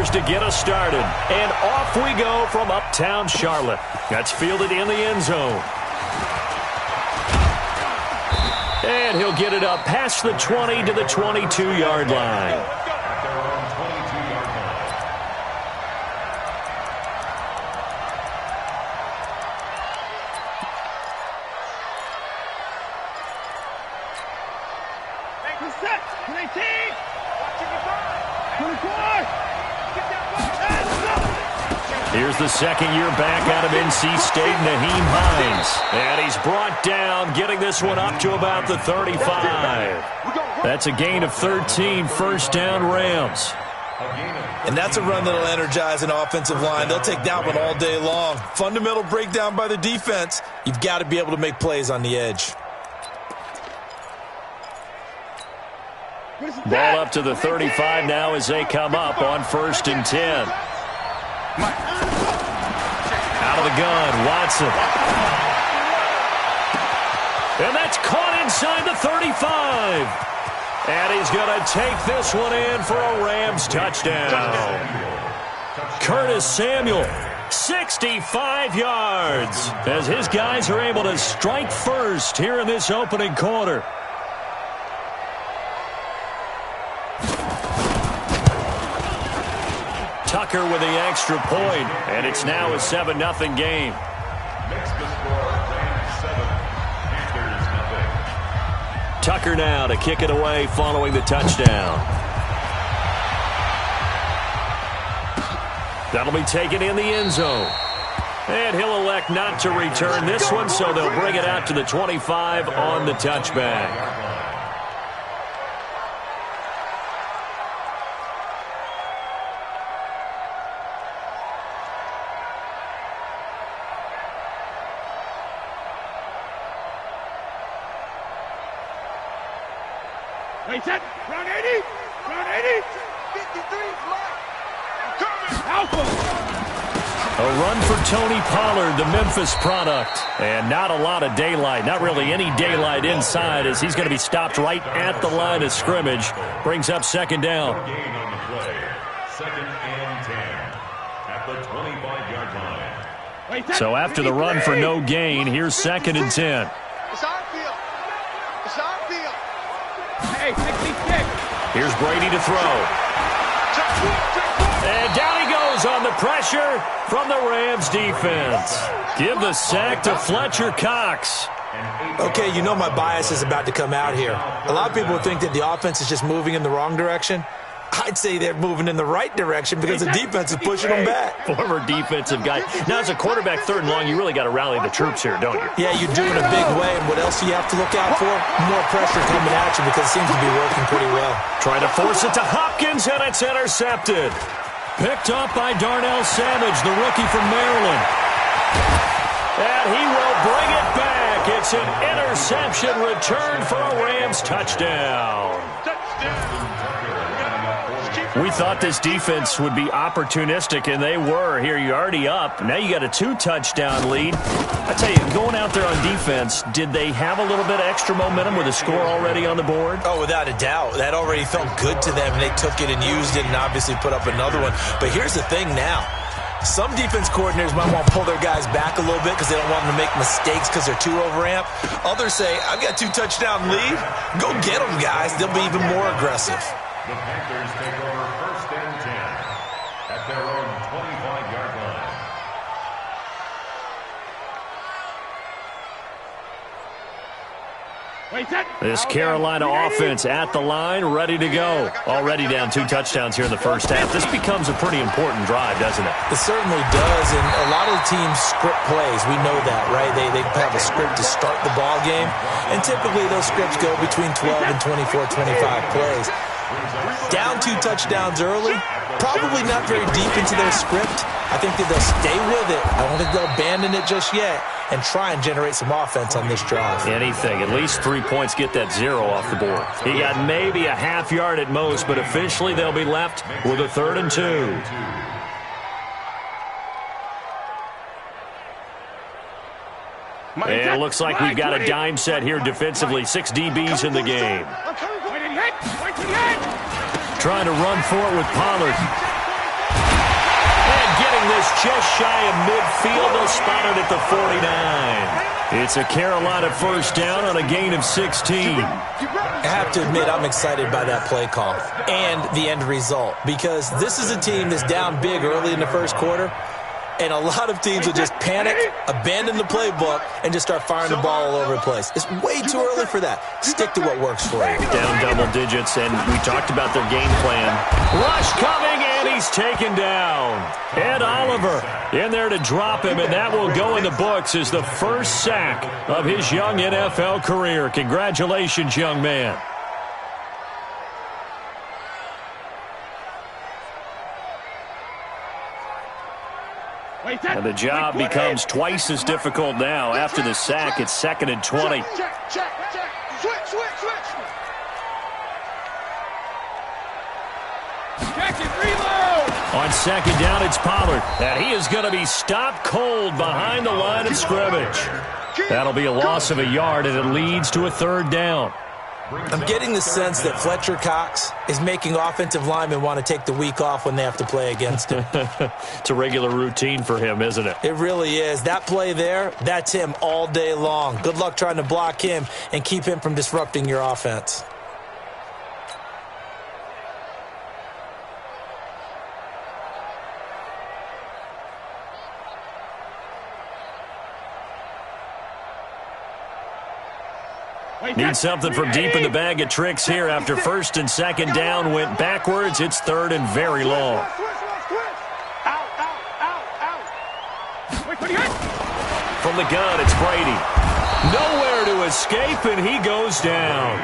players to get us started. And off we go from uptown Charlotte. That's fielded in the end zone. And he'll get it up past the 20 to the 22-yard line. Here's the second-year back out of NC State, Naheem Hines. And he's brought down, getting this one up to about the 35. That's a gain of 13, first down Rams. And that's a run that'll energize an offensive line. They'll take that one all day long. Fundamental breakdown by the defense. You've got to be able to make plays on the edge. Ball up to the 35 now as they come up on 1st and 10. Out of the gun, Watson. And that's caught inside the 35. And he's going to take this one in for a Rams touchdown. Curtis Samuel, 65 yards, as his guys are able to strike first here in this opening quarter. Tucker with the extra point, and it's now a 7-0 game. Tucker now to kick it away following the touchdown. That'll be taken in the end zone. And he'll elect not to return this one, so they'll bring it out to the 25 on the touchback. Round 80. Round 80. 53 A run for Tony Pollard, the Memphis product. And not a lot of daylight, not really any daylight inside, as he's going to be stopped right at the line of scrimmage. Brings up second down. Gain on the play. 2nd and 10 at the 25-yard line. So after the run for no gain, here's 2nd and 10. It's our field. It's our field. Hey, 66. Here's Brady to throw. And down he goes on the pressure from the Rams defense. Give the sack to Fletcher Cox. Okay, you know my bias is about to come out here. A lot of people think that the offense is just moving in the wrong direction. I'd say they're moving in the right direction because the defense is pushing them back. Former defensive guy. Now, as a quarterback, 3rd and long, you really got to rally the troops here, don't you? Yeah, you do in a big way. And what else do you have to look out for? More pressure coming at you because it seems to be working pretty well. Trying to force it to Hopkins, and it's intercepted. Picked up by Darnell Savage, the rookie from Maryland. And he will bring it back. It's an interception return for a Rams touchdown. We thought this defense would be opportunistic, and they were. Here, you're already up. Now you got a 2-touchdown lead. I tell you, going out there on defense, did they have a little bit of extra momentum with a score already on the board? Oh, without a doubt. That already felt good to them, and they took it and used it and obviously put up another one. But here's the thing now. Some defense coordinators might want to pull their guys back a little bit because they don't want them to make mistakes because they're too overamped. Others say, I've got a 2-touchdown lead. Go get them, guys. They'll be even more aggressive. The Panthers take over 1st and 10 at their own 25-yard line. This Carolina offense at the line, ready to go. Already down 2 touchdowns here in the first half. This becomes a pretty important drive, doesn't it? It certainly does, and a lot of the teams script plays. We know that, right? They have a script to start the ball game, and typically those scripts go between 12 and 24, 25 plays. Down 2 touchdowns early, probably not very deep into their script. I think that they'll stay with it. I don't think they'll abandon it just yet and try and generate some offense on this drive. Anything. At least 3 points, get that 0 off the board. He got maybe a half yard at most, but officially they'll be left with a 3rd and 2. And it looks like we've got a dime set here defensively. 6 DBs in the game. Trying to run for it with Pollard. just shy of midfield. They'll spot it at the 49. It's a Carolina first down on a gain of 16. I have to admit, I'm excited by that play call and the end result, because this is a team that's down big early in the first quarter, and a lot of teams will just panic, abandon the playbook, and just start firing the ball all over the place. It's way too early for that. Stick to what works for you. Down double digits, and we talked about their game plan. Rush coming, and he's taken down. Ed Oliver in there to drop him, and that will go in the books as the first sack of his young NFL career. Congratulations, young man. And the job becomes twice as difficult now. After the sack, it's 2nd and 20. Check. Switch. Check it, reload. On 2nd down, it's Pollard. And he is going to be stopped cold behind the line of scrimmage. That'll be a loss of a yard, and it leads to a 3rd down. I'm getting the sense that Fletcher Cox is making offensive linemen want to take the week off when they have to play against him. It's a regular routine for him, isn't it? It really is. That play there, that's him all day long. Good luck trying to block him and keep him from disrupting your offense. Need something from deep in the bag of tricks here after 1st and 2nd down went backwards. It's 3rd and very long. Out. From the gun, it's Brady. Nowhere to escape, and he goes down.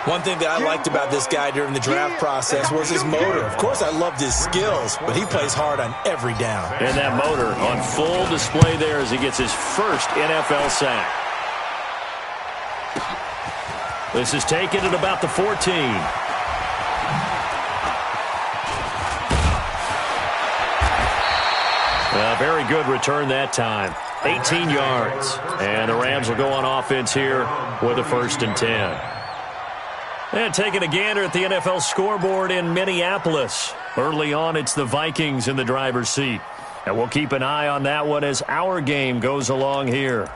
One thing that I liked about this guy during the draft process was his motor. Of course, I loved his skills, but he plays hard on every down. And that motor on full display there as he gets his first NFL sack. This is taken at about the 14. A very good return that time. 18 yards. And the Rams will go on offense here with a 1st and 10. And taking a gander at the NFL scoreboard in Minneapolis. Early on, it's the Vikings in the driver's seat. And we'll keep an eye on that one as our game goes along here.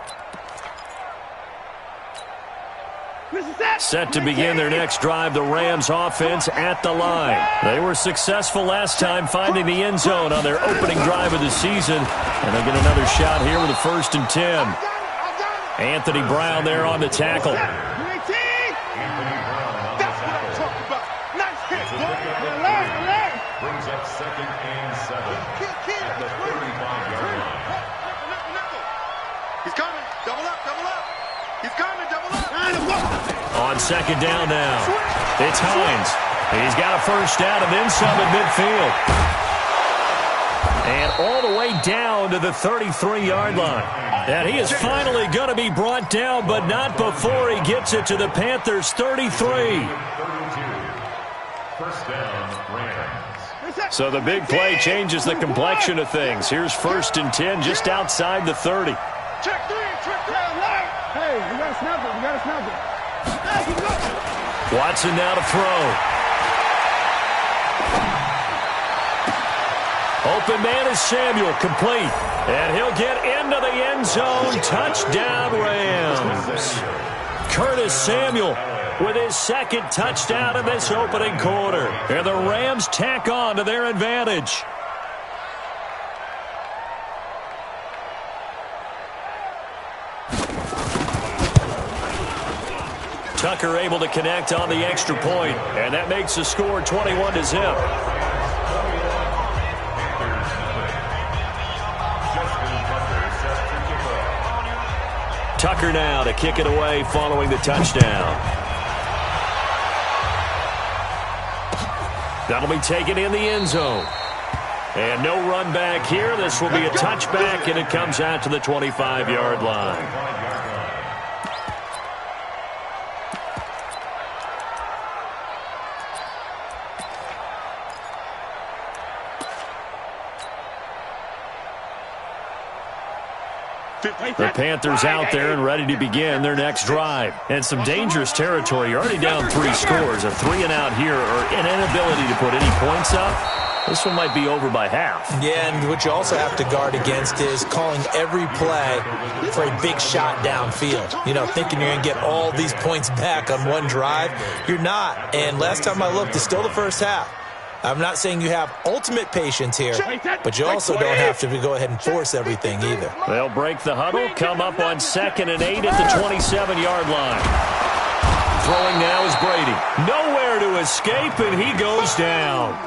Set to begin their next drive, the Rams offense at the line. They were successful last time finding the end zone on their opening drive of the season. And they'll get another shot here with a 1st and 10. Anthony Brown there on the tackle. That's what I'm talking about. Nice hit, boy. Brings up 2nd and 7 at the 35-yard line. He's coming. Double up. He's coming. Double up. On 2nd down now, it's Hines. He's got a first down and then some at midfield. And all the way down to the 33-yard line. And he is finally going to be brought down, but not before he gets it to the Panthers' 33. 32. First down, Rams. So the big play changes the complexion of things. Here's 1st and 10 just outside the 30. Check 3. Hey, we got to snap it. Watson now to throw. Open man is Samuel, complete. And he'll get into the end zone. Touchdown, Rams. Curtis Samuel with his 2nd touchdown in this opening quarter. And the Rams tack on to their advantage. Tucker able to connect on the extra point, and that makes the score 21-0. Tucker now to kick it away following the touchdown. That'll be taken in the end zone. And no run back here. This will be a touchback, and it comes out to the 25-yard line. The Panthers out there and ready to begin their next drive. And some dangerous territory. You're already down 3 scores. A 3-and-out here or an inability to put any points up. This one might be over by half. Yeah, and what you also have to guard against is calling every play for a big shot downfield. You know, thinking you're going to get all these points back on one drive. You're not. And last time I looked, it's still the first half. I'm not saying you have ultimate patience here, but you also don't have to go ahead and force everything either. They'll break the huddle, come up on 2nd and 8 at the 27-yard line. Throwing now is Brady. Nowhere to escape, and he goes down.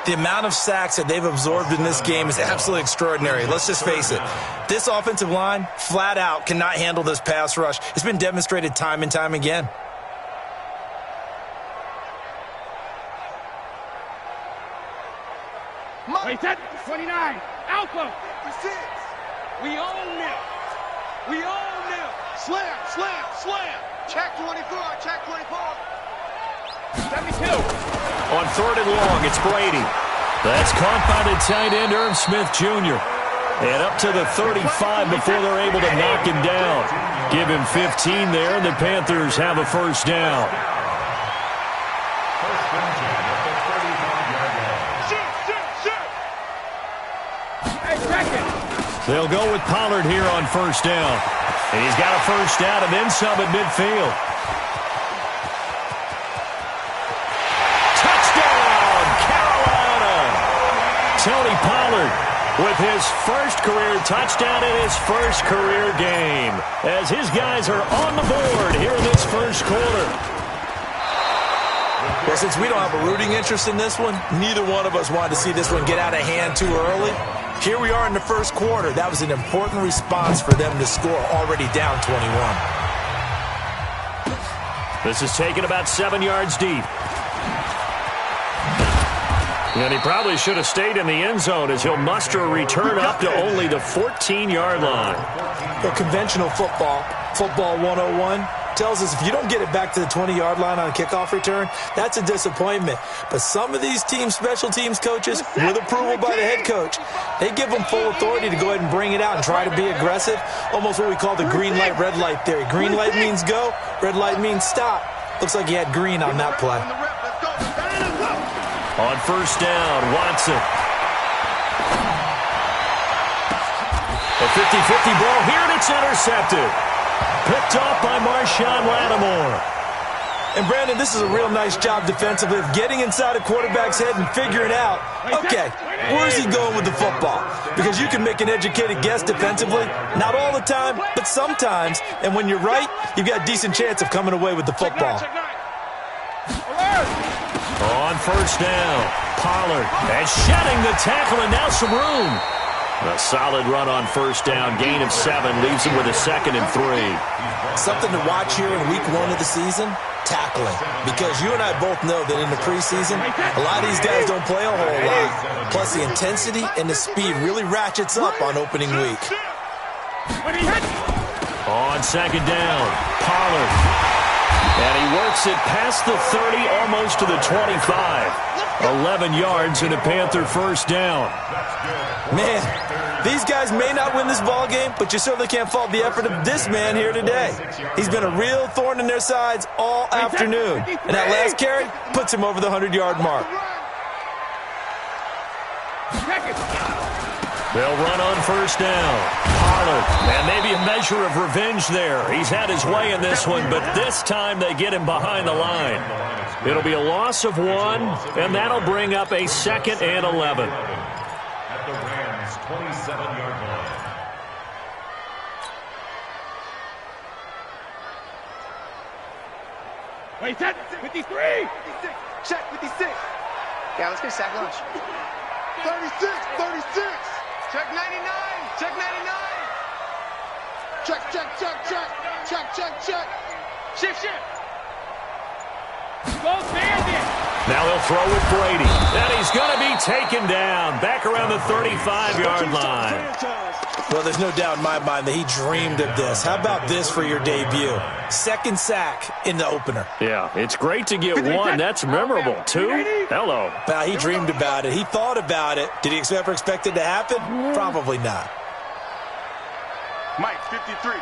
The amount of sacks that they've absorbed in this game is absolutely extraordinary. Let's just face it. This offensive line, flat out, cannot handle this pass rush. It's been demonstrated time and time again. Wait, that 29. Alpha. 56. We own it. We own it. Slam, slam, slam. Check 24. Check 24. 72. On 3rd and long, it's Brady. That's caught by the tight end, Irv Smith Jr. And up to the 35 before they're able to knock him down. Give him 15 there, and the Panthers have a first down. They'll go with Pollard here on first down. And he's got a first down and then some at midfield. Touchdown, Carolina! Tony Pollard with his first career touchdown in his first career game, as his guys are on the board here in this first quarter. Well, since we don't have a rooting interest in this one, neither one of us wanted to see this one get out of hand too early. Here we are in the first quarter. That was an important response for them to score, already down 21. This is taken about 7 yards deep. And he probably should have stayed in the end zone, as he'll muster a return up to only the 14-yard line. Well, conventional football 101, tells us if you don't get it back to the 20-yard line on a kickoff return, that's a disappointment. But some of these team special teams coaches, with approval by the head coach, they give them full authority to go ahead and bring it out and try to be aggressive, almost what we call the green light, red light theory. Green light means go, red light means stop. Looks like he had green on that play. On first down, Watson. A 50-50 ball here, and it's intercepted. Picked off by Marshawn Lattimore. And, Brandon, this is a real nice job defensively of getting inside a quarterback's head and figuring out, okay, where's he going with the football? Because you can make an educated guess defensively, not all the time, but sometimes. And when you're right, you've got a decent chance of coming away with the football. On first down, Pollard. And shedding the tackle, and now some room. A solid run on first down. Gain of 7 leaves him with a 2nd and 3. Something to watch here in week 1 of the season, tackling. Because you and I both know that in the preseason, a lot of these guys don't play a whole lot. Plus, the intensity and the speed really ratchets up on opening week. On second down, Pollard. And he works it past the 30, almost to the 25. 11 yards and a Panther first down. Man, these guys may not win this ball game, but you certainly can't fault the effort of this man here today. He's been a real thorn in their sides all afternoon. And that last carry puts him over the 100-yard mark. They'll run on first down. Pollard. And maybe a measure of revenge there. He's had his way in this one, but this time they get him behind the line. It'll be a loss of 1, and that'll bring up a 2nd and 11. At the Rams' 27-yard line. Wait, that 53. Check 56. Yeah, let's get a sack lunch. 36. 36. Check 99. Check 99. Check, check, check, check. Check, check, check. Shift, shift. Go Bandit. Now he'll throw with Brady. And he's going to be taken down back around the 35-yard line. Well, there's no doubt in my mind that he dreamed of this. How about this for your debut? 2nd sack in the opener. Yeah, it's great to get 1. That's memorable. 2? Hello. Well, he dreamed about it. He thought about it. Did he ever expect it to happen? Probably not. Mike, 53.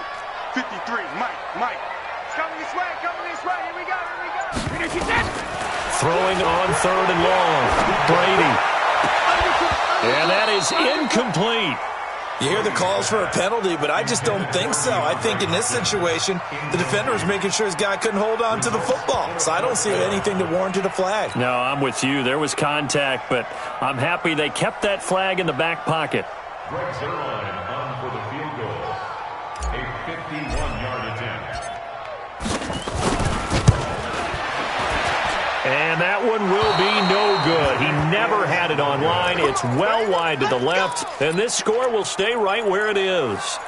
53. Mike. It's coming this way. Coming this way. Here we go. Here we go. Throwing on 3rd and long. Brady. And that is incomplete. You hear the calls for a penalty, but I just don't think so. I think in this situation, the defender was making sure his guy couldn't hold on to the football. So I don't see anything that warranted a flag. No, I'm with you. There was contact, but I'm happy they kept that flag in the back pocket. Greg Zerline on for the field goal. A 51-yard attempt. And that one will be no good. He never had it on line. It's well wide to the left, and this score will stay right where it is.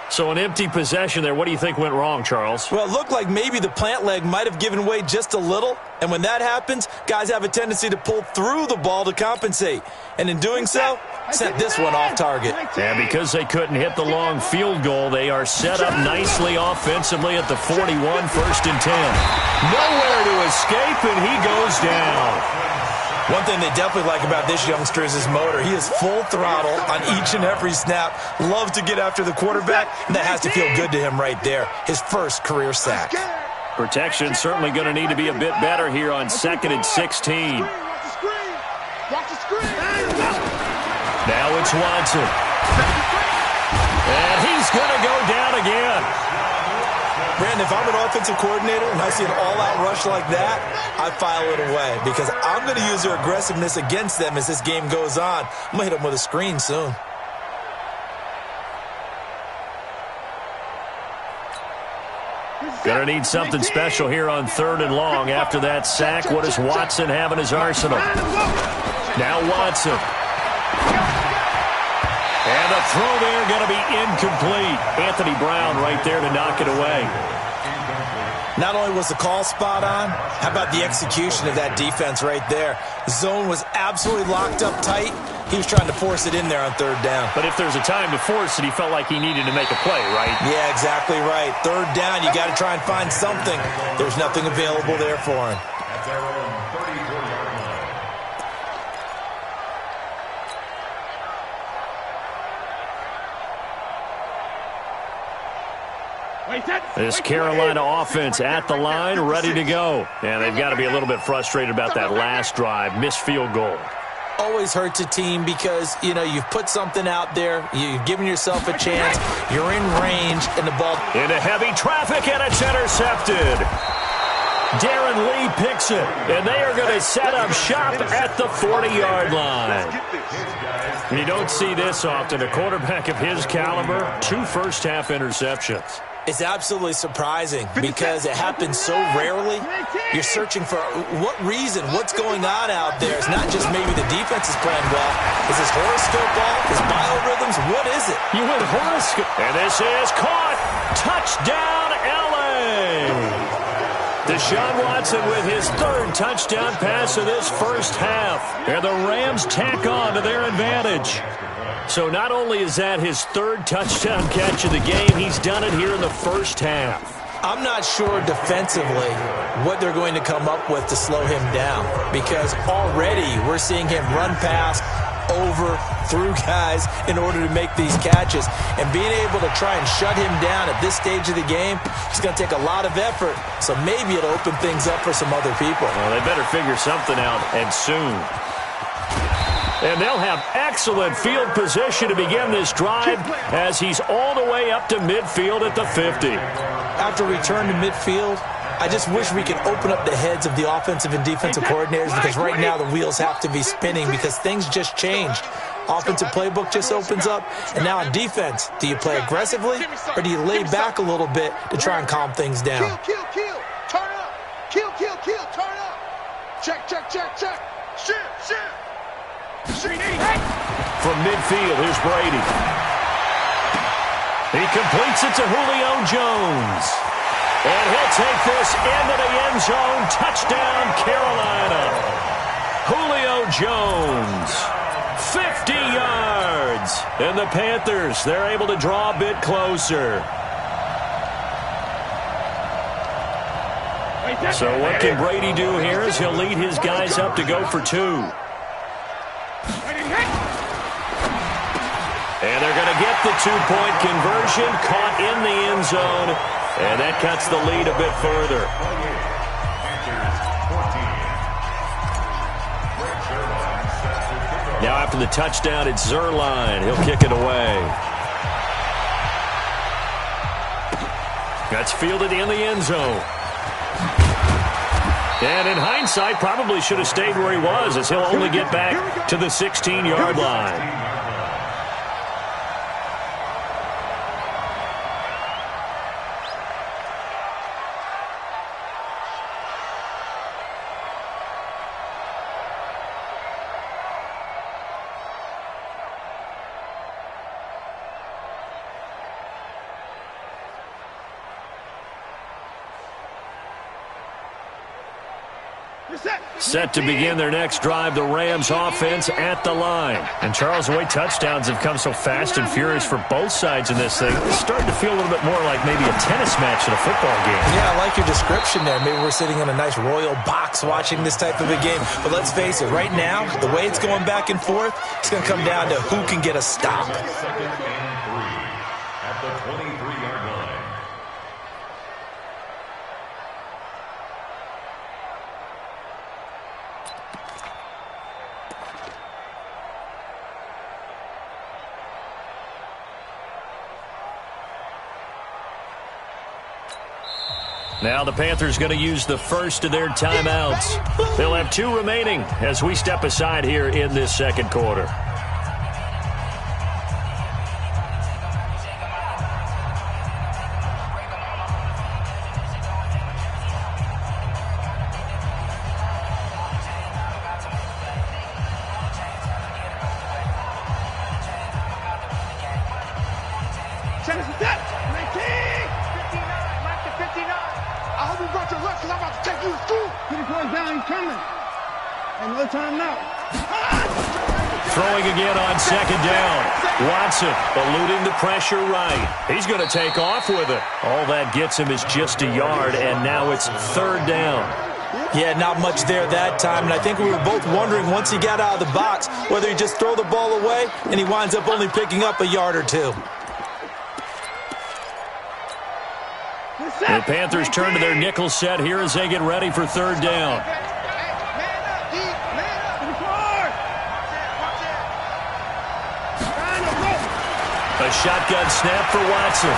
So an empty possession there. What do you think went wrong, Charles? Well, it looked like maybe the plant leg might have given way just a little, and when that happens, guys have a tendency to pull through the ball to compensate. And in doing so, sent this one off target. And because they couldn't hit the long field goal, they are set up nicely offensively at the 41, 1st and 10. Nowhere to escape, and he goes down. One thing they definitely like about this youngster is his motor. He is full throttle on each and every snap. Loves to get after the quarterback, and that has to feel good to him right there. His first career sack. Protection certainly going to need to be a bit better here on 2nd and 16. Now it's Watson. And he's going to go down again. Brandon, if I'm an offensive coordinator and I see an all-out rush like that, I file it away because I'm going to use their aggressiveness against them as this game goes on. I'm going to hit them with a screen soon. Going to need something special here on 3rd and long. After that sack, what does Watson have in his arsenal? Now Watson. And the throw there going to be incomplete. Anthony Brown right there to knock it away. Not only was the call spot on, how about the execution of that defense right there? Zone was absolutely locked up tight. He was trying to force it in there on 3rd down. But if there's a time to force it, he felt like he needed to make a play, right? Yeah, exactly right. 3rd down, you got to try and find something. There's nothing available there for him. At their own 34-yard line. This Carolina offense at the line, ready to go. And they've got to be a little bit frustrated about that last drive, missed field goal. Always hurts a team because, you know, you've put something out there, you've given yourself a chance, you're in range, and the ball... Into heavy traffic, and it's intercepted. Darren Lee picks it, and they are going to set up shop at the 40-yard line. You don't see this often. A quarterback of his caliber, 2 first-half interceptions. It's absolutely surprising because it happens so rarely. You're searching for what reason, what's going on out there. It's not just maybe the defense is playing well. Is this horoscope ball? Is biorhythms? What is it? You went horoscope. And this is caught. Touchdown, L.A. Deshaun Watson with his 3rd touchdown pass of this first half. And the Rams tack on to their advantage. So not only is that his 3rd touchdown catch of the game, he's done it here in the first half. I'm not sure defensively what they're going to come up with to slow him down because already we're seeing him run past, over, through guys in order to make these catches. And being able to try and shut him down at this stage of the game, it's going to take a lot of effort. So maybe it'll open things up for some other people. Well, they better figure something out, and soon. And they'll have excellent field position to begin this drive as he's all the way up to midfield at the 50. After return to midfield, I just wish we could open up the heads of the offensive and defensive coordinators because right now the wheels have to be spinning because things just changed. Offensive playbook just opens up, and now on defense, do you play aggressively or do you lay back a little bit to try and calm things down? Kill, turn up. Kill, turn up. Check. Shoot. From midfield, here's Brady. He completes it to Julio Jones. And he'll take this into the end zone. Touchdown, Carolina. Julio Jones, 50 yards. And the Panthers, they're able to draw a bit closer. So what can Brady do here as he'll lead his guys up to go for 2. And they're going to get the 2-point conversion, caught in the end zone, and that cuts the lead a bit further. Now after the touchdown, it's Zerline. He'll kick it away. That's fielded in the end zone. And in hindsight, probably should have stayed where he was, as he'll only get back to the 16-yard line. Set to begin their next drive, the Rams offense at the line. And Charles, the way touchdowns have come so fast and furious for both sides in this thing, it's starting to feel a little bit more like maybe a tennis match in a football game. Yeah, I like your description there. Maybe we're sitting in a nice royal box watching this type of a game. But let's face it, right now, the way it's going back and forth, it's going to come down to who can get a stop. Second and 3 at the 23-yard line. Now the Panthers going to use the first of their timeouts. They'll have 2 remaining as we step aside here in this second quarter. Throwing again on second down. Watson eluding the pressure right. He's going to take off with it. All that gets him is just a yard, and now it's third down. Yeah, not much there that time, and I think we were both wondering once he got out of the box whether he just throw the ball away, and he winds up only picking up a yard or 2. The Panthers turn to their nickel set here as they get ready for third down. A shotgun snap for Watson.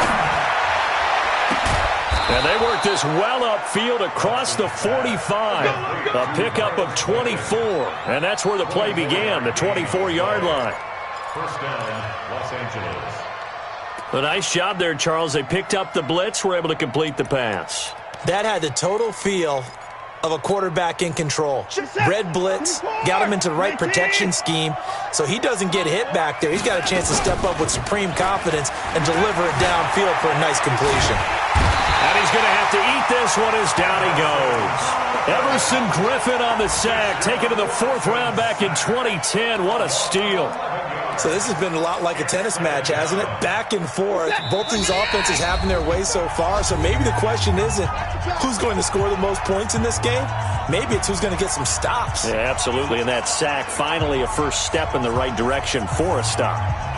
And they work this well upfield across the 45. A pickup of 24. And that's where the play began, the 24-yard line. First down, Los Angeles. A nice job there, Charles. They picked up the blitz, were able to complete the pass. That had the total feel of a quarterback in control. Red blitz, got him into the right protection scheme, so he doesn't get hit back there. He's got a chance to step up with supreme confidence and deliver it downfield for a nice completion. And he's going to have to eat this one as down he goes. Everson Griffin on the sack, taken to the 4th round back in 2010. What a steal. So this has been a lot like a tennis match, hasn't it? Back and forth. Both these offenses having their way so far. So maybe the question isn't who's going to score the most points in this game. Maybe it's who's going to get some stops. Yeah, absolutely. And that sack, finally a first step in the right direction for a stop.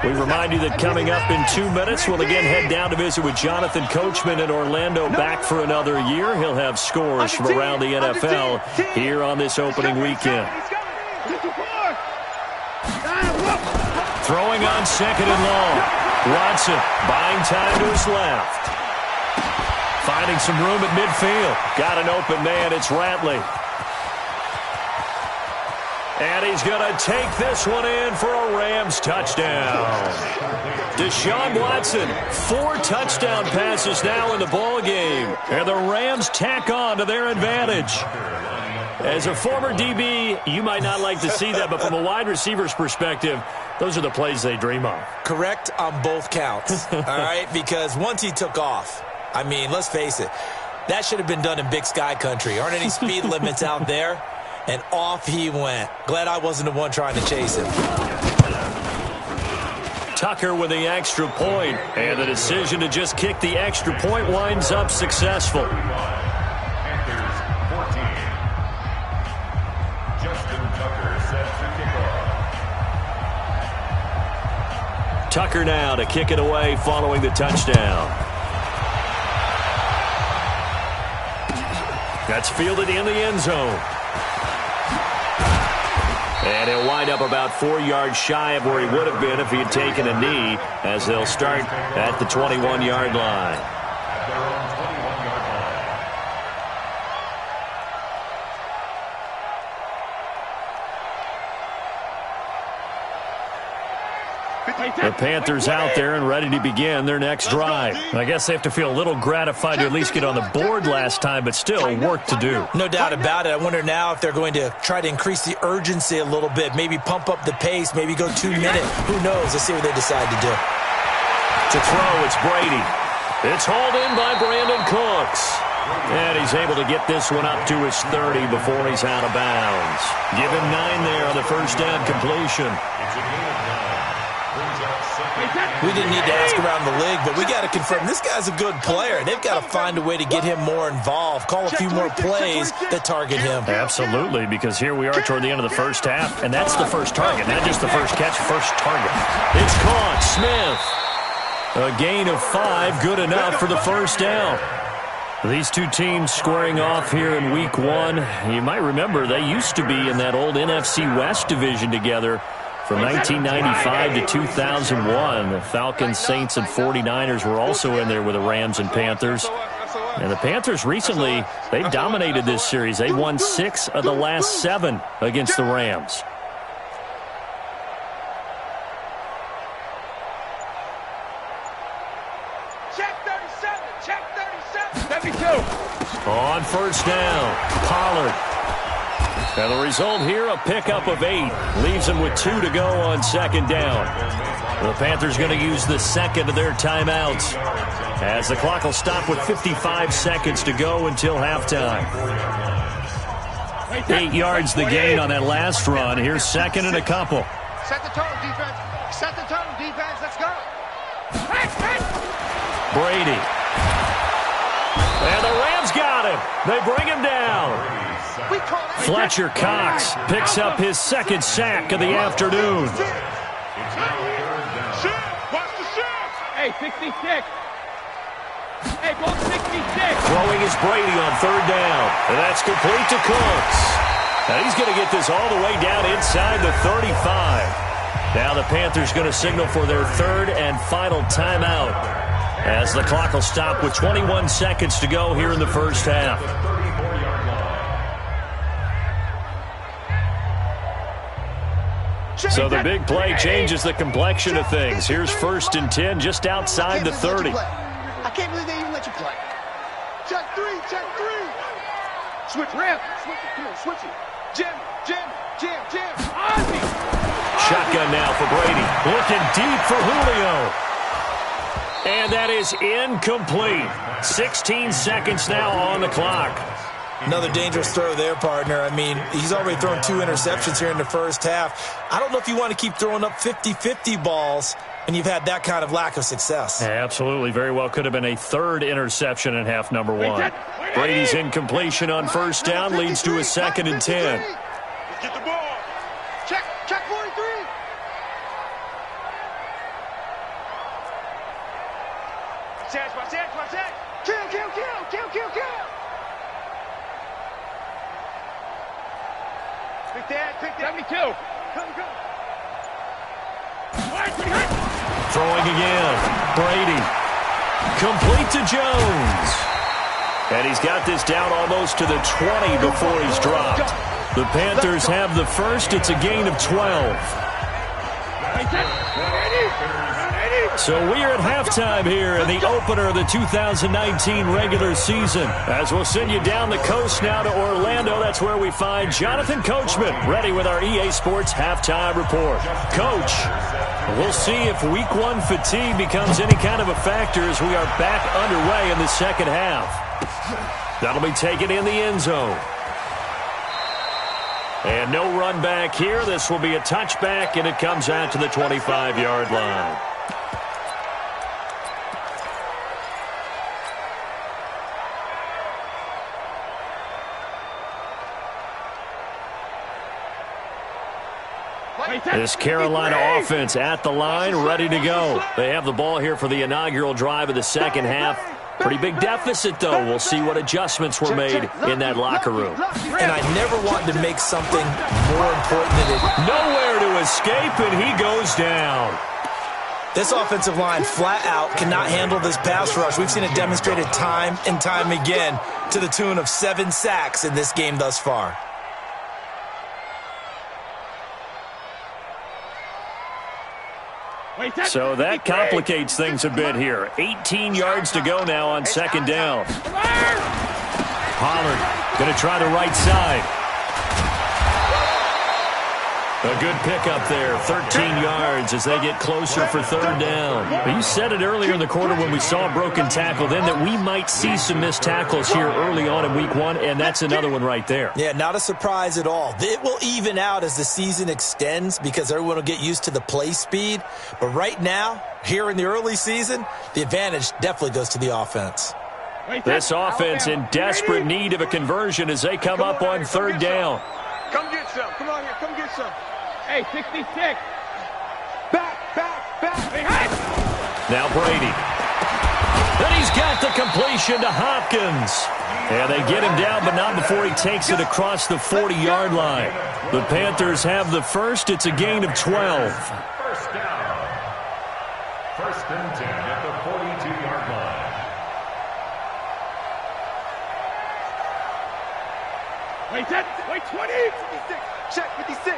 We remind you that coming up in 2 minutes, we'll again head down to visit with Jonathan Coachman in Orlando, back for another year. He'll have scores from around the NFL here on this opening weekend. Throwing on second and long. Watson buying time to his left. Finding some room at midfield. Got an open man. It's Ratley. And he's going to take this one in for a Rams touchdown. Deshaun Watson, 4 touchdown passes now in the ball game. And the Rams tack on to their advantage. As a former DB, you might not like to see that, but from a wide receiver's perspective, those are the plays they dream of. Correct on both counts, all right? Because once he took off, I mean, let's face it, that should have been done in Big Sky country. Aren't any speed limits out there? And off he went. Glad I wasn't the one trying to chase him. Tucker with the extra point, and the decision to just kick the extra point winds up successful. Panthers 14. Justin Tucker Tucker now to kick it away following the touchdown. That's fielded in the end zone. And he'll wind up about 4 yards shy of where he would have been if he had taken a knee, as they'll start at the 21-yard line. At their own 21-yard line. The Panthers out there and ready to begin their next drive. I guess they have to feel a little gratified to at least get on the board last time, but still work to do. No doubt about it. I wonder now if they're going to try to increase the urgency a little bit, maybe pump up the pace, maybe go 2 minutes. Who knows? Let's see what they decide to do. To throw, it's Brady. It's hauled in by Brandon Cooks. And he's able to get this one up to his 30 before he's out of bounds. Give him 9 there on the first down completion. It's a gain of 9. We didn't need to ask around the league, but we got to confirm this guy's a good player. They've got to find a way to get him more involved, call a few more plays that target him. Absolutely, because here we are toward the end of the first half, and that's the first target, not just the first catch, first target. It's caught. Smith. A gain of 5, good enough for the first down. These two teams squaring off here in week 1. You might remember they used to be in that old NFC West division together. From 1995 to 2001, the Falcons, Saints, and 49ers were also in there with the Rams and Panthers. And the Panthers recently, they've dominated this series. They won 6 of the last 7 against the Rams. Check 37. Check 37. 72. On first down, Pollard. And the result here, a pickup of 8. Leaves them with 2 to go on second down. The Panthers going to use the second of their timeouts, as the clock will stop with 55 seconds to go until halftime. 8 yards the gain on that last run. Here's second and a couple. Set the tone, defense. Set the tone, defense. Let's go. Brady. And the Rams got him. They bring him down. Fletcher Cox picks up his second sack of the afternoon. Hey, 66. Hey, ball 66. Throwing is Brady on third down. And that's complete to Cooks. Now he's going to get this all the way down inside the 35. Now the Panthers going to signal for their third and final timeout, as the clock will stop with 21 seconds to go here in the first half. So the big play changes the complexion of things. Here's first and 10 just outside the 30. I can't believe they even let you play. Check 3. Check 3. Switch ramp. Switch it. Come on, switch it. Jam. Ozzy. Shotgun now for Brady. Looking deep for Julio. And that is incomplete. 16 seconds now on the clock. Another dangerous throw there, partner. I mean, he's already thrown 2 interceptions here in the first half. I don't know if you want to keep throwing up 50-50 balls and you've had that kind of lack of success. Absolutely. Very well could have been a third interception in half number 1. Brady's incompletion on first down leads to a second and 10. Get the ball. Check 43. Watch that. Kill. Pick that. 72. Come. Throwing again. Brady. Complete to Jones. And he's got this down almost to the 20 before he's dropped. The Panthers have the first. It's a gain of 12. So we are at halftime here in the opener of the 2019 regular season. As we'll send you down the coast now to Orlando, that's where we find Jonathan Coachman, ready with our EA Sports halftime report. Coach, we'll see if week 1 fatigue becomes any kind of a factor as we are back underway in the second half. That'll be taken in the end zone. And no run back here. This will be a touchback, and it comes out to the 25-yard line. This Carolina offense at the line, ready to go. They have the ball here for the inaugural drive of the second half. Pretty big deficit, though. We'll see what adjustments were made in that locker room. And I never wanted to make something more important than it. Nowhere to escape, and he goes down. This offensive line flat out cannot handle this pass rush. We've seen it demonstrated time and time again to the tune of 7 sacks in this game thus far. So that complicates things a bit here. 18 yards to go now on second down. Pollard going to try the right side. A good pickup there, 13 yards as they get closer for third down. You said it earlier in the quarter when we saw a broken tackle then that we might see some missed tackles here early on in week 1, and that's another one right there. Yeah, not a surprise at all. It will even out as the season extends because everyone will get used to the play speed. But right now, here in the early season, the advantage definitely goes to the offense. This offense in desperate need of a conversion as they come up on third down. Come get some. Come on here. Come get some. Hey, 66. Back. Hey. Now Brady. And he's got the completion to Hopkins. And they get him down, but not before he takes it across the 40-yard line. The Panthers have the first. It's a gain of 12. First down. First and 10 at the 42-yard line. Wait, 20. 56. Check 56.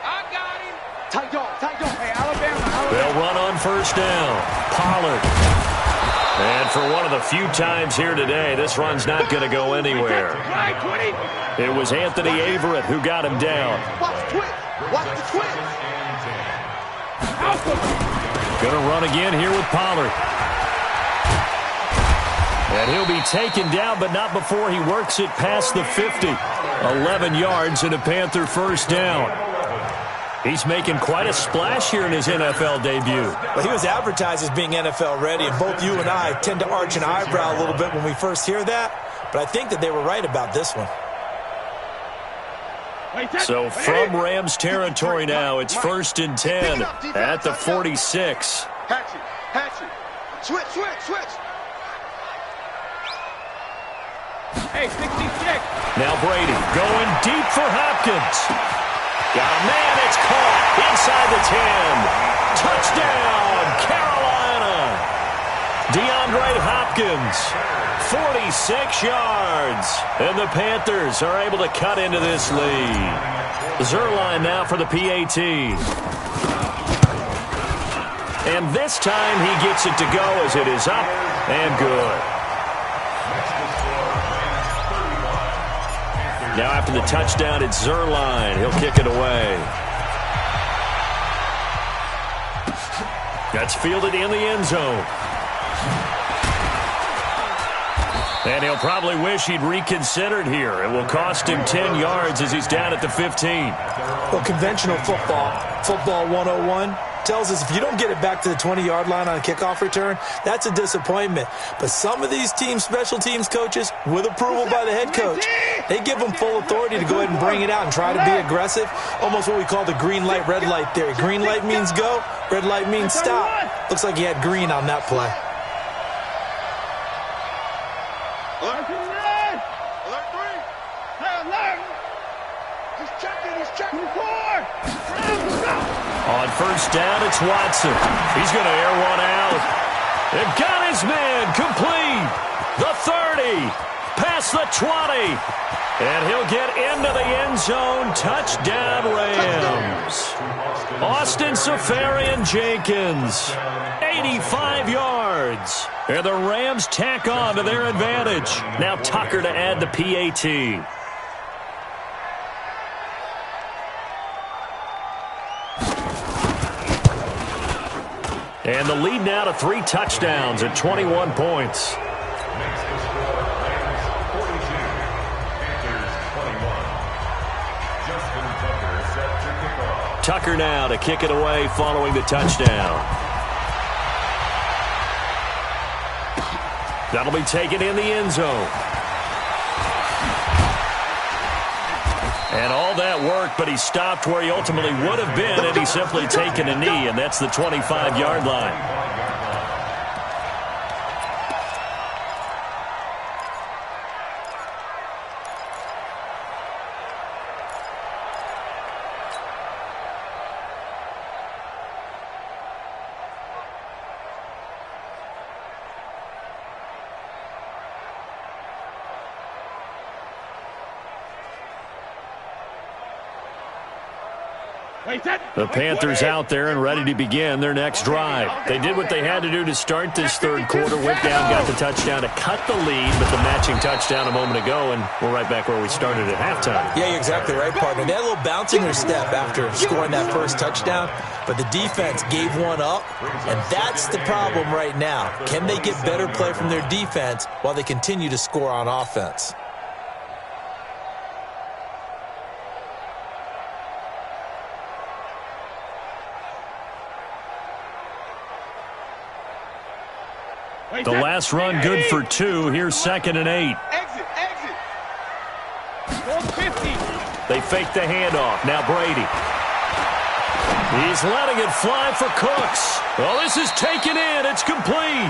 I got him. Tight dog. Hey, Alabama. They'll run on first down. Pollard. And for one of the few times here today, this run's not going to go anywhere. It was Anthony Averett who got him down. Watch the twist. Going to run again here with Pollard. And he'll be taken down, but not before he works it past the 50. 11 yards and a Panther first down. He's making quite a splash here in his NFL debut. Well, he was advertised as being NFL ready, and both you and I tend to arch an eyebrow a little bit when we first hear that. But I think that they were right about this one. So from Rams territory now, it's first and 10 at the 46. Hatchet. Switch. Hey, 66. Now Brady going deep for Hopkins. Got a man, it's caught inside the 10. Touchdown, Carolina. DeAndre Hopkins, 46 yards. And the Panthers are able to cut into this lead. Zerline now for the PAT. And this time he gets it to go as it is up and good. Now after the touchdown, it's Zerline. He'll kick it away. That's fielded in the end zone. And he'll probably wish he'd reconsidered here. It will cost him 10 yards as he's down at the 15. Well, conventional football 101, tells us if you don't get it back to the 20-yard line on a kickoff return, that's a disappointment. But some of these teams, special teams coaches, with approval by the head coach, they give them full authority to go ahead and bring it out and try to be aggressive. Almost what we call the green light, red light theory. Green light means go, red light means stop. Looks like he had green on that play. Alert 3. Hey, alert. He's checking. 4. On first down, it's Watson. He's going to air one out. They've got his man complete. The 30, past the 20. And he'll get into the end zone. Touchdown, Rams. Austin Seferian-Jenkins, 85 yards. And the Rams tack on to their advantage. Now Tucker to add the PAT. And the lead now to 3 touchdowns at 21 points. Tucker now to kick it away following the touchdown. That'll be taken in the end zone. And all that work, but he stopped where he ultimately would have been had he simply taken a knee, and that's the 25-yard line. The Panthers out there and ready to begin their next drive. They did what they had to do to start this third quarter, went down, got the touchdown to cut the lead, but the matching touchdown a moment ago, and we're right back where we started at halftime. Yeah, you're exactly right, partner. They had a little bounce in their step after scoring that first touchdown, but the defense gave one up, and that's the problem right now. Can they get better play from their defense while they continue to score on offense? The last run good for 2. Here's 2nd and 8. Exit. They fake the handoff. Now Brady. He's letting it fly for Cooks. Well, this is taken in. It's complete.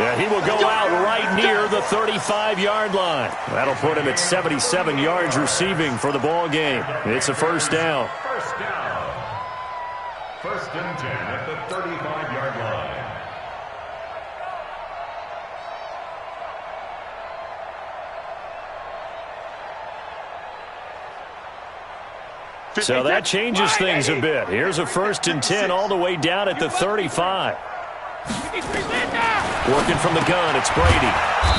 Yeah, he will go out right near the 35-yard line. That'll put him at 77 yards receiving for the ball game. It's a first down. First and 10 at the 35-yard line. So that changes things a bit. Here's a 1st and 10 all the way down at the 35. Working from the gun, it's Brady.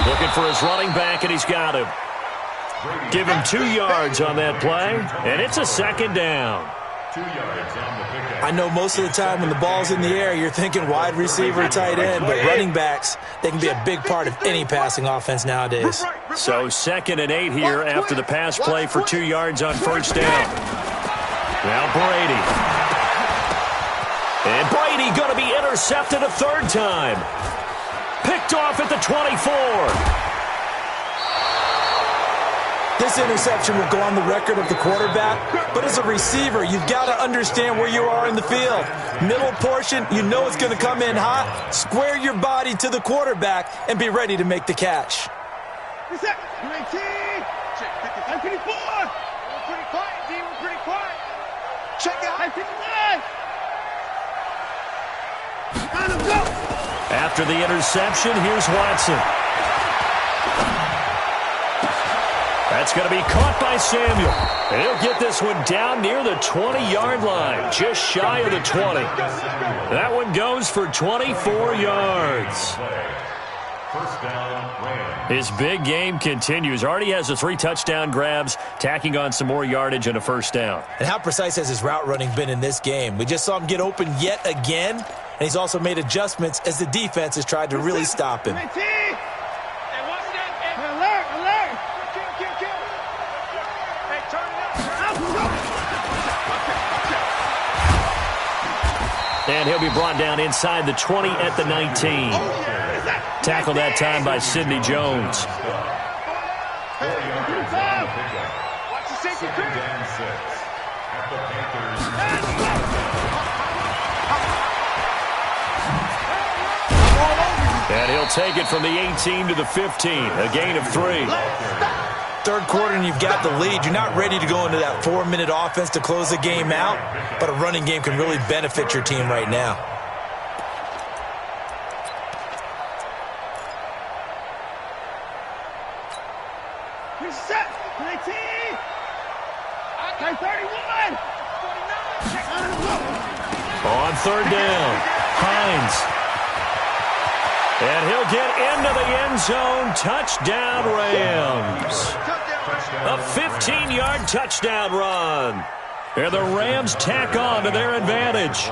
Looking for his running back, and he's got him. Give him 2 yards on that play, and it's a 2nd down. 2 yards on the pickup. I know most of the time when the ball's in the air, you're thinking wide receiver, tight end, but running backs, they can be a big part of any passing offense nowadays. So 2nd and 8 here after the pass play for 2 yards on first down. Now Brady. And Brady going to be intercepted a 3rd time. Picked off at the 24. This interception will go on the record of the quarterback, but as a receiver, you've got to understand where you are in the field. Middle portion, you know it's going to come in hot. Square your body to the quarterback and be ready to make the catch. Reset. 19. Check 55. 54. We're pretty quiet, D. We're pretty quiet. Check out. 59. Let him go. After the interception, here's Watson. That's going to be caught by Samuel. And he'll get this one down near the 20-yard line, just shy of the 20. That one goes for 24 yards. First down, Rams. His big game continues. Already has the 3 touchdown grabs, tacking on some more yardage and a first down. And how precise has his route running been in this game? We just saw him get open yet again, and he's also made adjustments as the defense has tried to really stop him. And he'll be brought down inside the 20 at the 19. Tackled that time by Sidney Jones. And he'll take it from the 18 to the 15, a gain of 3. Third quarter and you've got the lead. You're not ready to go into that 4-minute offense to close the game out, but a running game can really benefit your team right now. He's set. 19. Okay, 31. 49. On third down, Hines. And he'll get into the end zone. Touchdown, Rams. A 15-yard touchdown run. And the Rams tack on to their advantage.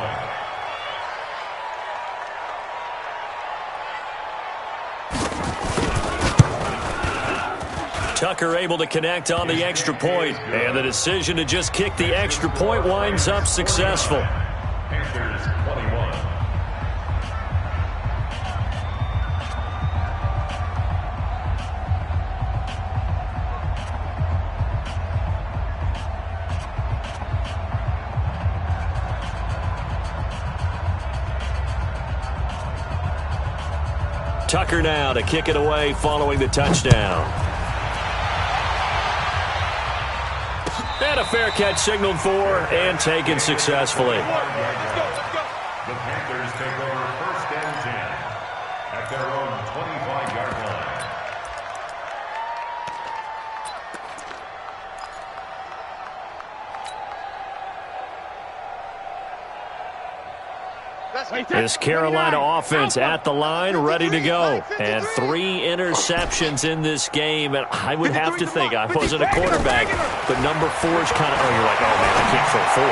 Tucker able to connect on the extra point. And the decision to just kick the extra point winds up successful. Panthers 21. Tucker now to kick it away following the touchdown. And a fair catch signaled for and taken successfully. The Panthers take over 1st and 10 at their own 25-yard line. This Carolina offense at the line, ready to go. And 3 interceptions in this game. And I would have to think, I wasn't a quarterback, but number 4 is kind of, you're like, oh, man, I can't throw 4.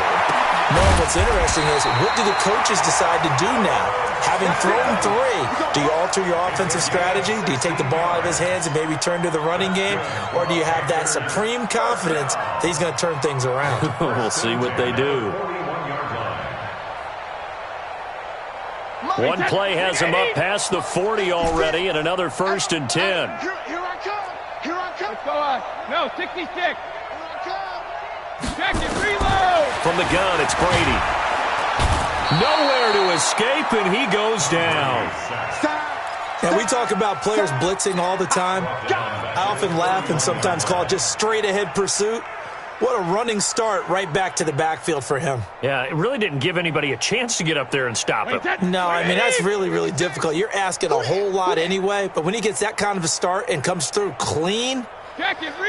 No, what's interesting is, what do the coaches decide to do now? Having thrown 3, do you alter your offensive strategy? Do you take the ball out of his hands and maybe turn to the running game? Or do you have that supreme confidence that he's going to turn things around? We'll see what they do. One play has him up past the 40 already, and another 1st and 10. Here I come. Here I come. Let's go on. No, 66. Here I come. Check it, reload. From the gun, it's Brady. Nowhere to escape, and he goes down. And we talk about players blitzing all the time. I often laugh and sometimes call it just straight-ahead pursuit. What a running start right back to the backfield for him. Yeah, it really didn't give anybody a chance to get up there and stop him. No, I mean, that's really, really difficult. You're asking a whole lot anyway, but when he gets that kind of a start and comes through clean,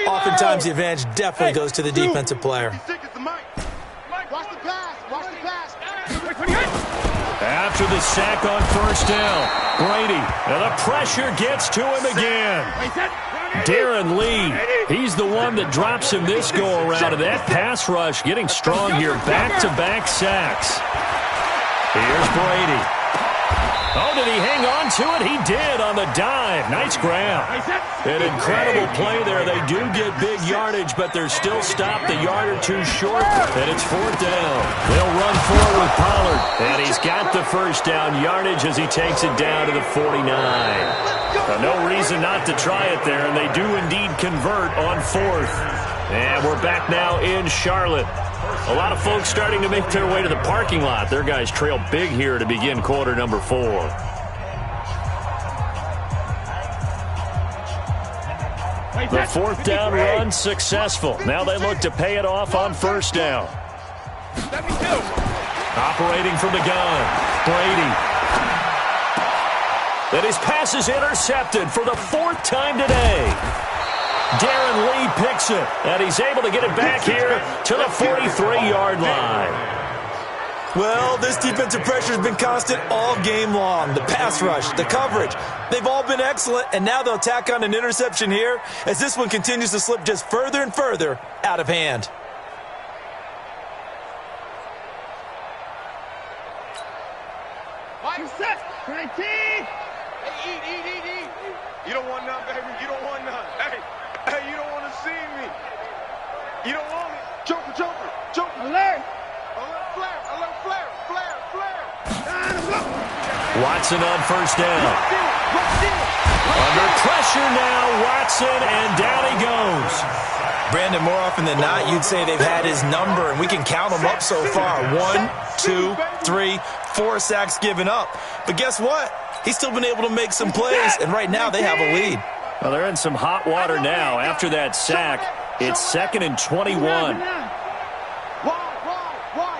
oftentimes the advantage definitely goes to the defensive player. Watch the pass. Watch the pass. After the sack on 1st down, Brady, and the pressure gets to him again. Darren Lee, he's the one that drops him this go-around, and that pass rush getting strong here, back-to-back sacks. Here's Brady. Oh, did he hang on to it? He did on the dive. Nice grab. An incredible play there. They do get big yardage, but they're still stopped a yard or 2 short, and it's 4th down. They'll run forward with Pollard, and he's got the 1st down yardage as he takes it down to the 49. No reason not to try it there, and they do indeed convert on 4th. And we're back now in Charlotte. A lot of folks starting to make their way to the parking lot. Their guys trail big here to begin quarter number 4. The 4th down run successful. Now they look to pay it off on 1st down. Operating from the gun, Brady. And his pass is intercepted for the 4th time today. Darren Lee picks it, and he's able to get it back here to the 43-yard line. Well, this defensive pressure has been constant all game long. The pass rush, the coverage, they've all been excellent, and now they'll tack on an interception here as this one continues to slip just further and further out of hand. Set. 19. Hey, eat. You don't want none, baby. You don't want none. Hey, you don't want to see me. You don't want it. Joker. Alert. Flare. Watson on 1st down. Under pressure now, Watson, and down he goes. Brandon, more often than not, you'd say they've had his number, and we can count them up so far. 1, 2, 3, 4 sacks given up. But guess what? He's still been able to make some plays, and right now they have a lead. Well, they're in some hot water now after that sack. It's 2nd and 21. Wide.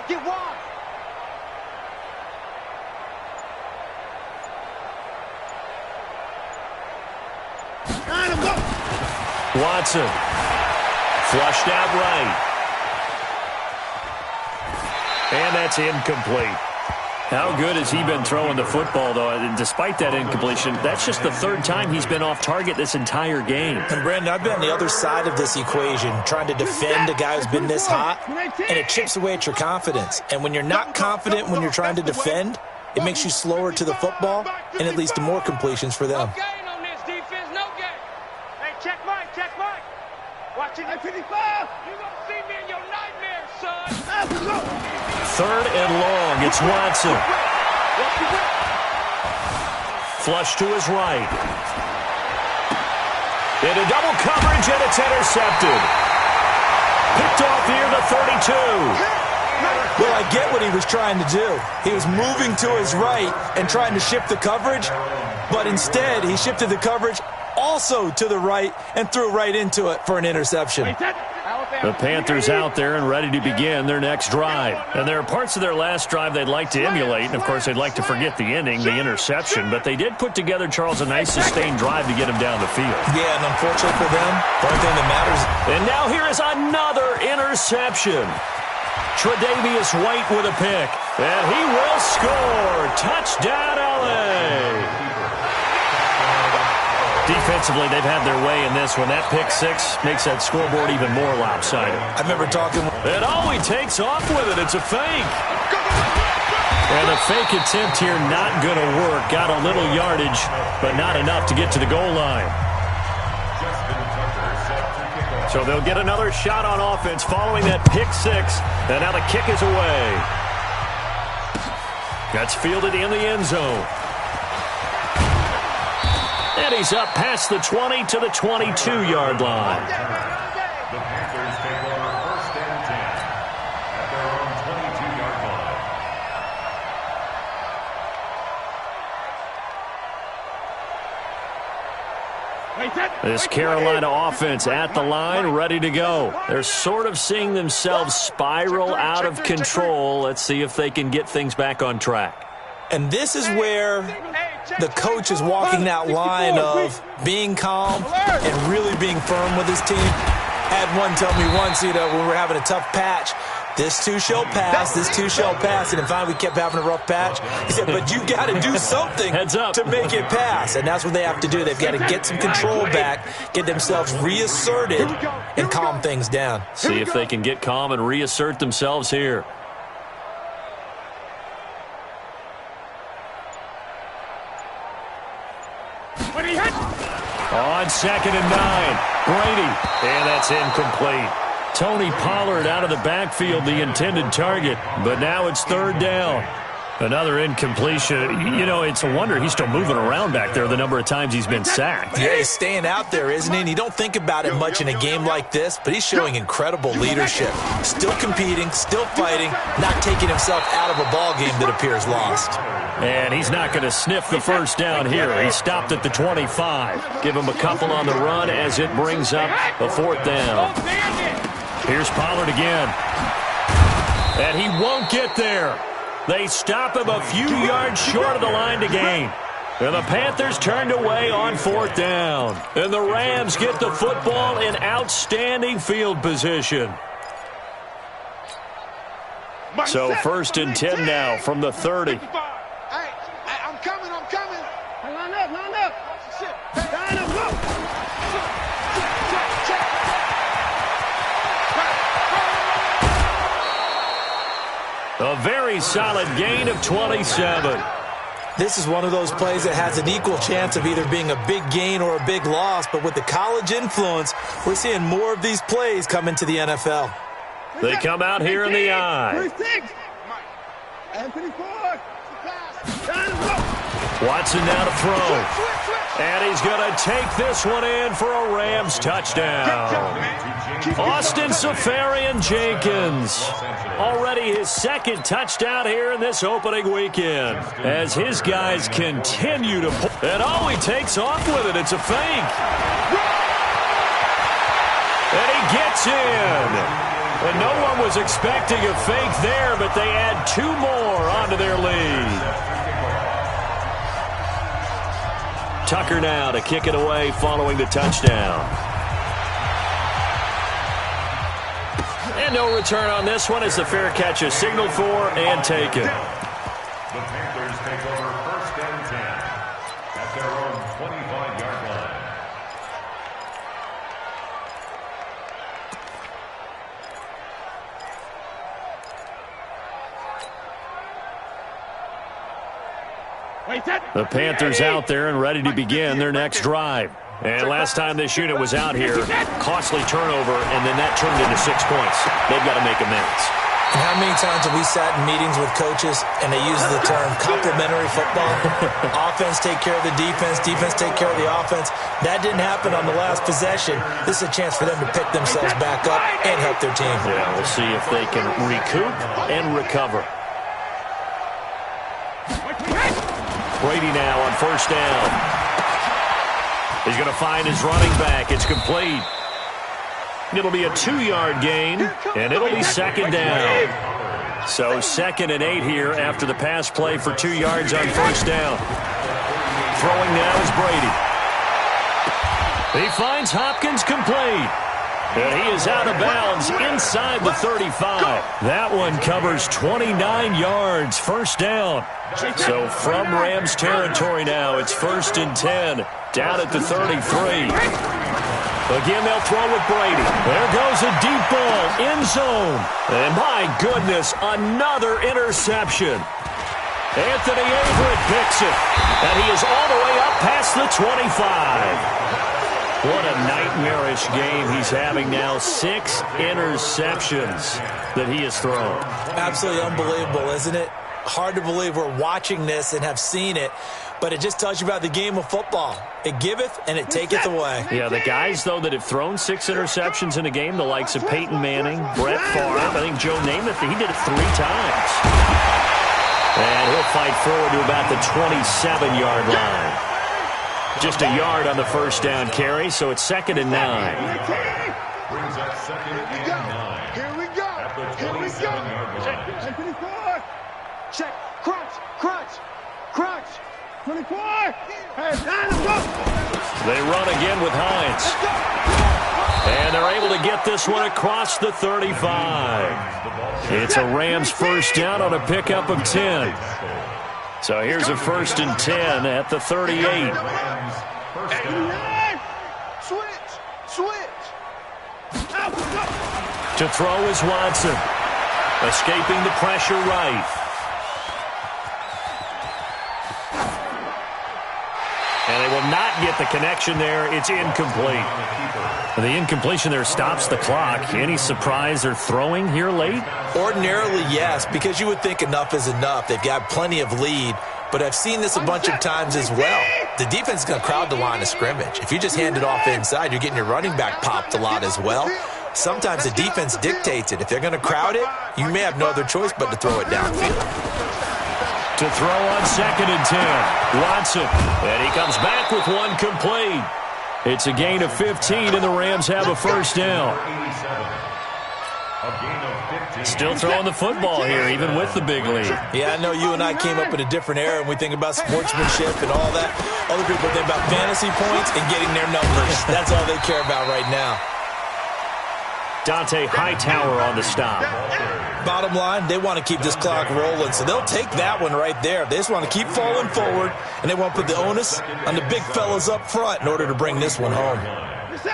Get wide. Watson. Flushed out right. And that's incomplete. How good has he been throwing the football, though? And despite that incompletion, that's just the 3rd time he's been off target this entire game. And, Brandon, I've been on the other side of this equation, trying to defend a guy who's been this hot, and it chips away at your confidence. And when you're not confident when you're trying to defend, it makes you slower to the football, and it leads to more completions for them. No gain on this defense, no gain. Hey, check Mike. Watching the 55. You gonna see me in your nightmares, son. 3rd and long. It's Watson. Flush to his right. Into double coverage, and it's intercepted. Picked off here, the 32. Well, I get what he was trying to do. He was moving to his right and trying to shift the coverage, but instead he shifted the coverage also to the right and threw right into it for an interception. The Panthers out there and ready to begin their next drive. And there are parts of their last drive they'd like to emulate, and of course they'd like to forget the ending, the interception, but they did put together, Charles, a nice sustained drive to get him down the field. Yeah, and unfortunately for them, the only thing that matters. And now here is another interception. Tre'Davious White with a pick, and he will score. Touchdown, LA. Defensively, they've had their way in this one. That pick six makes that scoreboard even more lopsided. I remember talking. And oh, he takes off with it. It's a fake. And the fake attempt here not going to work. Got a little yardage, but not enough to get to the goal line. So they'll get another shot on offense following that pick six. And now the kick is away. That's fielded in the end zone. And he's up past the 20 to the 22-yard line. The Panthers take over first and 10 at their own 22-yard line. This Carolina offense at the line, ready to go. They're sort of seeing themselves spiral out of control. Let's see if they can get things back on track. And this is where the coach is walking that line of being calm and really being firm with his team. Had one tell me once, when we were having a tough patch, this too shall pass, this too shall pass. And then finally we kept having a rough patch. He said, but you got to do something to make it pass. And that's what they have to do. They've got to get some control back, get themselves reasserted, and calm things down. See if they can get calm and reassert themselves here. On 2nd and 9, Brady, and that's incomplete. Tony Pollard out of the backfield, the intended target, but now it's 3rd down. Another incompletion. It's a wonder he's still moving around back there the number of times he's been sacked. Yeah, he's staying out there, isn't he? And you don't think about it much in a game like this, but he's showing incredible leadership. Still competing, still fighting, not taking himself out of a ball game that appears lost. And he's not going to sniff the first down here. He stopped at the 25. Give him a couple on the run as it brings up a 4th down. Here's Pollard again. And he won't get there. They stop him a few yards short of the line to gain. And the Panthers turned away on 4th down. And the Rams get the football in outstanding field position. So 1st and 10 now from the 30. I'm coming. Line up. Line up, go. A very solid gain of 27. This is one of those plays that has an equal chance of either being a big gain or a big loss, but with the college influence, we're seeing more of these plays come into the NFL. They come out here in the eye. Watson now to throw. And he's going to take this one in for a Rams touchdown. Austin Safarian-Jenkins. Already his 2nd touchdown here in this opening weekend. As his guys continue to pull. And oh, he takes off with it. It's a fake. And he gets in. And no one was expecting a fake there, but they add 2 more onto their lead. Tucker now to kick it away following the touchdown. And no return on this one as the fair catch is signaled for and taken. The Panthers take over 1st and 10 at their own 25-yard line. The Panthers out there and ready to begin their next drive. And last time this unit was out here, costly turnover, and then that turned into 6 points. They've got to make amends. And how many times have we sat in meetings with coaches and they use the term complementary football? Offense take care of the defense, defense take care of the offense. That didn't happen on the last possession. This is a chance for them to pick themselves back up and help their team. Yeah, we'll see if they can recoup and recover. Brady now on first down. He's going to find his running back. It's complete. It'll be a 2-yard gain, and it'll be second down. So 2nd and 8 here after the pass play for 2 yards on first down. Throwing now is Brady. He finds Hopkins complete. And he is out of bounds inside the 35. That one covers 29 yards, first down. So from Rams territory now, it's 1st and 10, down at the 33. Again, they'll throw with Brady. There goes a deep ball, end zone. And my goodness, another interception. Anthony Averett picks it. And he is all the way up past the 25. What a nightmarish game he's having now. 6 interceptions that he has thrown. Absolutely unbelievable, isn't it? Hard to believe we're watching this and have seen it, but it just tells you about the game of football. It giveth and it taketh away. Yeah, the guys, though, that have thrown 6 interceptions in a game, the likes of Peyton Manning, Brett Favre, I think Joe Namath, he did it 3 times. And he'll fight forward to about the 27-yard line. Just a yard on the first down carry, so it's 2nd and 9. Brings up 2nd and 9. Here we go. At the Here we go. 27-yard line. Check. Crunch. Crunch. Crunch. 24. Hey, let's go. They run again with Hines. And they're able to get this one across the 35. It's a Rams first down on a pickup of 10. So here's a 1st and 10 at the 38. Switch. To throw is Watson. Escaping the pressure right. And they will not get the connection there. It's incomplete. The incompletion there stops the clock. Any surprise they're throwing here late? Ordinarily, yes, because you would think enough is enough. They've got plenty of lead, but I've seen this a bunch of times as well. The defense is going to crowd the line of scrimmage. If you just hand it off inside, you're getting your running back popped a lot as well. Sometimes the defense dictates it. If they're going to crowd it, you may have no other choice but to throw it downfield. To throw on 2nd and 10. Watson. And he comes back with one complete. It's a gain of 15, and the Rams have a first down. Still throwing the football here, even with the big lead. Yeah, I know you and I came up in a different era, and we think about sportsmanship and all that. Other people think about fantasy points and getting their numbers. That's all they care about right now. Dante Hightower on the stop. Bottom line, they want to keep this clock rolling, so they'll take that one right there. They just want to keep falling forward, and they want to put the onus on the big fellas up front in order to bring this one home.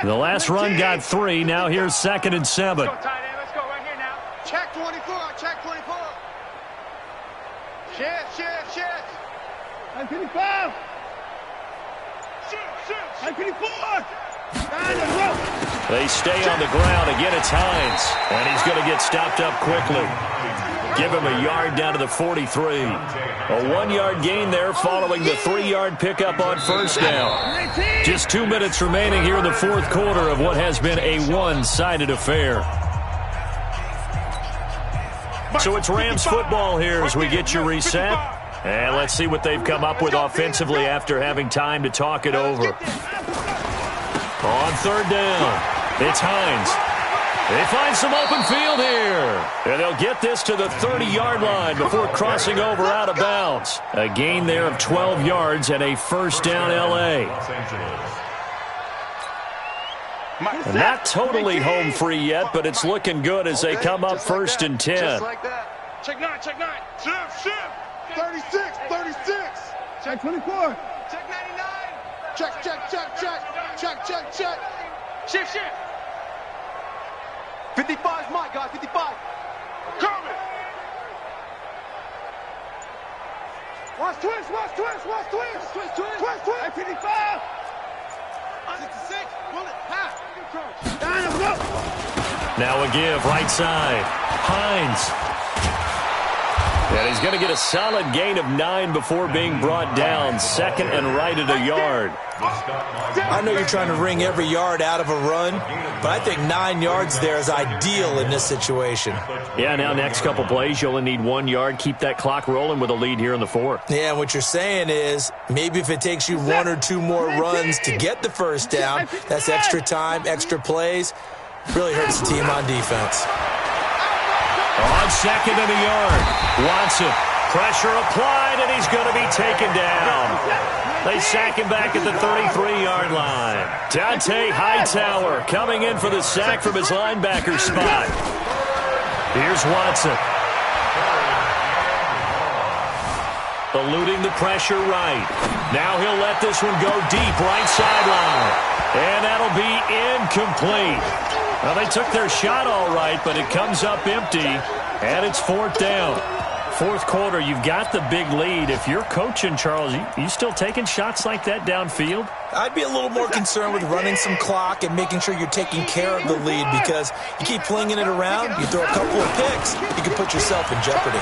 The last run got 3. Now here's 2nd and 7. Let's go right here now. Check 24. Check 24. Shift. I'm 25. I'm 24. They stay on the ground. Again, it's Hines. And he's going to get stopped up quickly. Give him a yard down to the 43. A 1-yard gain there following the 3-yard pickup on first down. Just 2 minutes remaining here in the 4th quarter of what has been a one-sided affair. So it's Rams football here as we get you reset. And let's see what they've come up with offensively after having time to talk it over. On 3rd down, it's Hines. They find some open field here. And they'll get this to the 30-yard line before crossing over out of bounds. A gain there of 12 yards and a first down L.A. And not totally home free yet, but it's looking good as they come up 1st and 10. Just like that. Check 9. Shift. 36. Check 24. Check 99. Check. Shift. 55 is my guy, 55. Coming. Watch twist. Twist. 55. 66. Bullet. Half. Now a give, right side. Hines. And he's going to get a solid gain of 9 before being brought down. 2nd and right at a yard. I know you're trying to wring every yard out of a run, but I think 9 yards there is ideal in this situation. Yeah, now next couple plays, you only need 1 yard. Keep that clock rolling with a lead here in the 4th. Yeah, and what you're saying is maybe if it takes you 1 or 2 more runs to get the first down, that's extra time, extra plays. Really hurts the team on defense. On 2nd and a yard, Watson, pressure applied, and he's going to be taken down. They sack him back at the 33-yard line. Dante Hightower coming in for the sack from his linebacker spot. Here's Watson. Eluding the pressure right. Now he'll let this one go deep, right sideline. And that'll be incomplete. Well, they took their shot all right, but it comes up empty, and it's 4th down. 4th quarter, you've got the big lead. If you're coaching, Charles, you still taking shots like that downfield? I'd be a little more concerned with running some clock and making sure you're taking care of the lead, because you keep flinging it around, you throw a couple of picks, you can put yourself in jeopardy.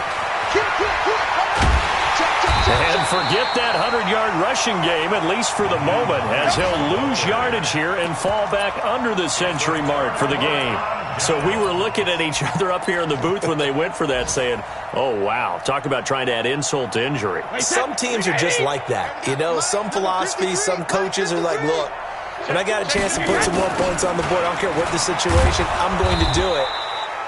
And forget that 100-yard rushing game, at least for the moment, as he'll lose yardage here and fall back under the century mark for the game. So we were looking at each other up here in the booth when they went for that, saying, oh, wow, talk about trying to add insult to injury. Some teams are just like that. You know, some philosophies, some coaches are like, look, when I got a chance to put some more points on the board, I don't care what the situation, I'm going to do it.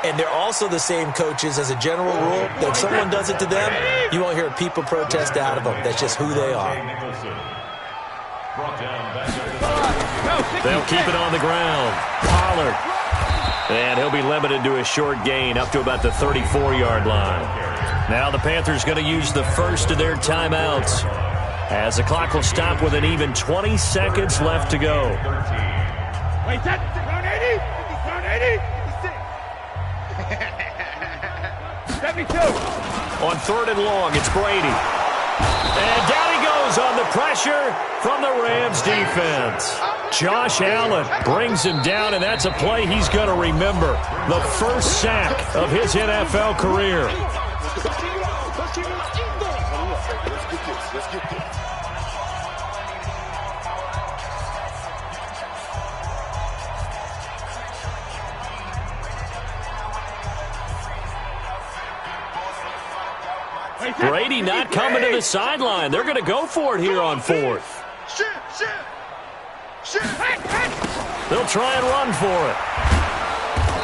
And they're also the same coaches as a general rule that if someone does it to them, you won't hear people protest out of them. That's just who they are. They'll keep it on the ground. Pollard. And he'll be limited to a short gain up to about the 34-yard line. Now the Panthers going to use the first of their timeouts, as the clock will stop with an even 20 seconds left to go. Wait, that's down 80. Down 80. 72. On 3rd and long, it's Brady. And down he goes on the pressure from the Rams defense. Josh Allen brings him down, and that's a play he's going to remember. The first sack of his NFL career. Brady not coming to the sideline. They're going to go for it here on 4th. They'll try and run for it.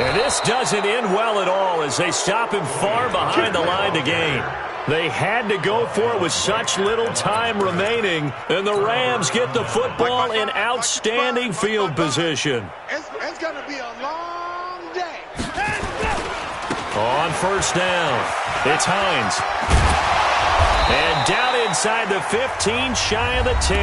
And this doesn't end well at all as they stop him far behind the line to gain. They had to go for it with such little time remaining, and the Rams get the football in outstanding field position. It's going to be a long day. On 1st down, it's Hines. And down inside the 15, shy of the 10.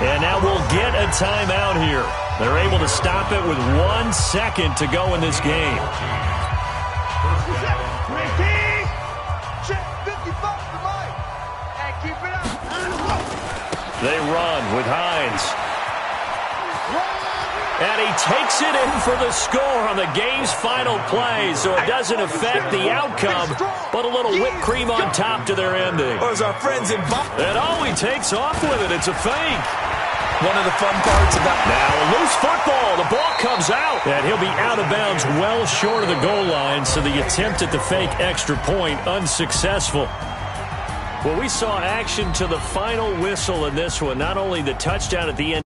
And now we'll get a timeout here. They're able to stop it with 1 second to go in this game. They run with Hines. And he takes it in for the score on the game's final play, so it doesn't affect the outcome, but a little whipped cream on top to their ending. Or as our friends in And he takes off with it. It's a fake. One of the fun parts about... Now a loose football. The ball comes out. And he'll be out of bounds well short of the goal line, so the attempt at the fake extra point unsuccessful. Well, we saw action to the final whistle in this one. Not only the touchdown at the end.